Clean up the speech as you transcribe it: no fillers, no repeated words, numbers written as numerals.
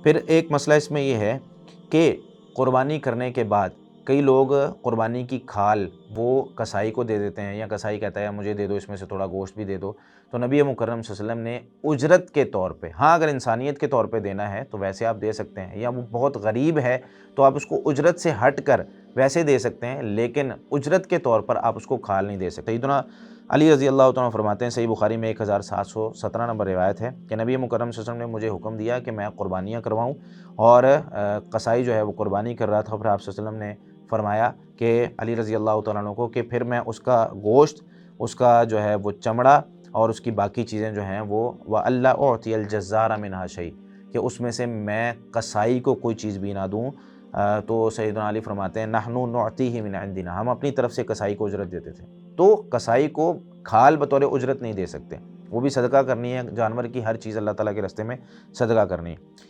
پھر ایک مسئلہ اس میں یہ ہے کہ قربانی کرنے کے بعد کئی لوگ قربانی کی کھال وہ کسائی کو دے دیتے ہیں، یا کسائی کہتا ہے مجھے دے دو اس میں سے تھوڑا گوشت بھی دے دو، تو نبی مکرم صلی اللہ علیہ وسلم نے اجرت کے طور پہ، ہاں اگر انسانیت کے طور پہ دینا ہے تو ویسے آپ دے سکتے ہیں، یا وہ بہت غریب ہے تو آپ اس کو اجرت سے ہٹ کر ویسے دے سکتے ہیں، لیکن اجرت کے طور پر آپ اس کو کھال نہیں دے سکتے۔ سیدنا علی رضی اللہ تعالیٰ فرماتے ہیں، صحیح بخاری میں 1717 نمبر روایت ہے کہ نبی مکرم صلی اللہ علیہ وسلم نے مجھے حکم دیا کہ میں قربانیاں کرواؤں، اور قصائی جو ہے وہ قربانی کر رہا تھا، پھر آپ صلی اللہ علیہ وسلم نے فرمایا کہ علی رضی اللہ تعالیٰ عنہ کو کہ پھر میں اس کا گوشت، اس کا جو ہے وہ چمڑا اور اس کی باقی چیزیں جو ہیں وہ وَأَلَّا أُعْطِيَ الْجَزَّارَ مِنْهَا شَيْءٍ، کہ اس میں سے میں قصائی کو کوئی چیز بھی نہ دوں۔ تو سیدنا علی فرماتے ہیں نحن نعطیہ من عندنا، ہم اپنی طرف سے قصائی کو اجرت دیتے تھے۔ تو قصائی کو کھال بطور اجرت نہیں دے سکتے، وہ بھی صدقہ کرنی ہے، جانور کی ہر چیز اللہ تعالیٰ کے راستے میں صدقہ کرنی ہے۔